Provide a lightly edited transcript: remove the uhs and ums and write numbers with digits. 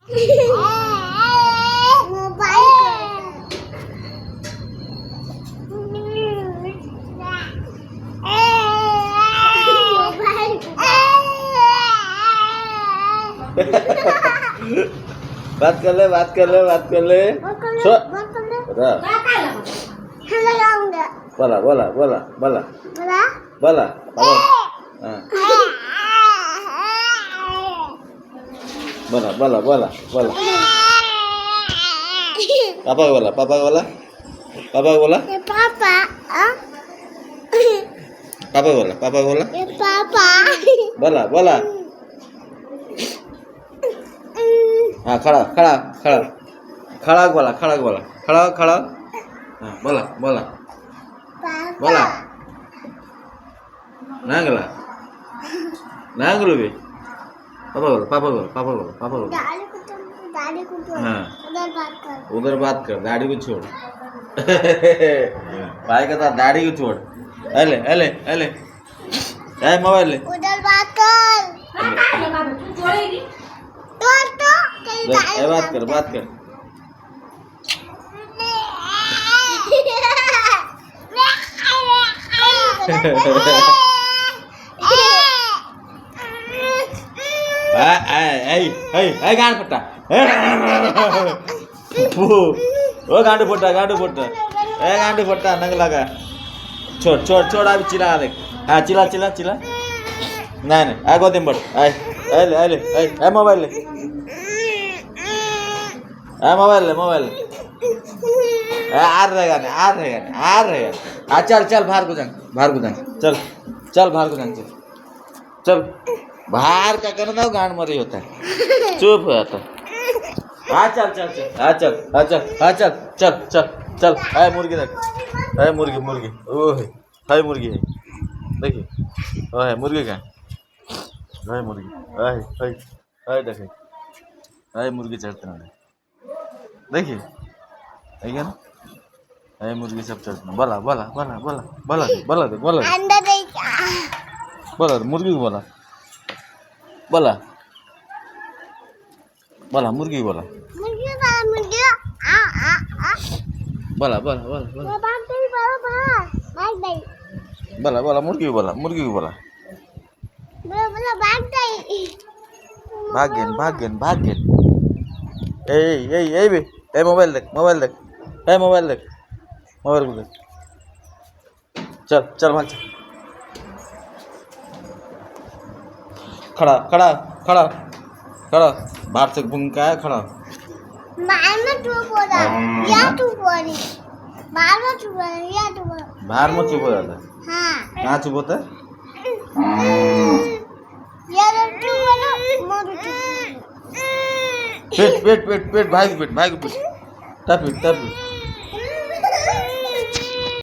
बात कर ले, बात कर ले, बात कर ले। बोला बोला बोला बोला बोला बोला बोला बोला बोला पापा बोला, पापा बोला, पापा बोला, पापा बोला, पापा बोला, बोला बोला। हाँ खड़ा खड़ा खड़ा खड़ा बोला, खड़ा बोला, खड़ा खड़ा। हाँ बोला बोला बोला नांगला नांगलू भी पापा बोला, पापा बोला, पापा बोला, पापा बोला। हाँ उधर बात कर, दाढ़ी को छोड़। भाई का था दाढ़ी को छोड़। अले अले अले मोबाइल ले, उधर बात कर। बात कर, बात कर। गांड फटा ओ गांडू फटा, गांडू फटा, गांडू फटा नंग लगा। छोड़ छोड़ छोड़, अभी चिल्ला देख। हाँ चिल्ला चिल्ला चिल्ला। नहीं नहीं आ गोदी में बैठ। ले ले ले मोबाइल ले, मोबाइल ले, मोबाइल ले। आ रहेगा नहीं, आ रहेगा नहीं, आ रहेगा। चल चल बाहर को जाएं, बाहर को जाएं, चल चल बाहर को जाएं, चल चल बाहर का करना हो, गांड मरी होता है, चुप हो जाता है। चल चल चल, चल चल चल चल चल चल। आए मुर्गी देख, आए मुर्गी मुर्गी, ओह हाय मुर्गी है, देखिए ओह मुर्गी का, हाय मुर्गी, हाय हाय हाय देखिए, हाय मुर्गी चढ़ते ना, देखिए देखिए ना, हाय मुर्गी सब चढ़ते ना। बोला बोला बोला बोला बोला बोला बोला बोला मुर्गी को बोला, बोला बोला मुर्गी बोला, बोला बोला बोला बोला बोला मुर्गी बोला, मुर्गी को बोला। भागेन भागेन भागेन। ए मोबाइल देख, मोबाइल देख, मोबाइल देख, मोबाइल को देख। चल चल भाग चल। खड़ा खड़ा खड़ा खड़ा, बाहर से भूंका है, खड़ा। बाहर में चुप हो रहा है, या चुप हो रही, बाहर में चुप हो रहा है, या चुप हो रहा है। बाहर में चुप हो जाता है। हाँ कहाँ चुप होता है? या चुप हो रहा, मोर चुप। पेट पेट पेट पेट, भाई को पेट, भाई को पेट, तब पेट तब पेट।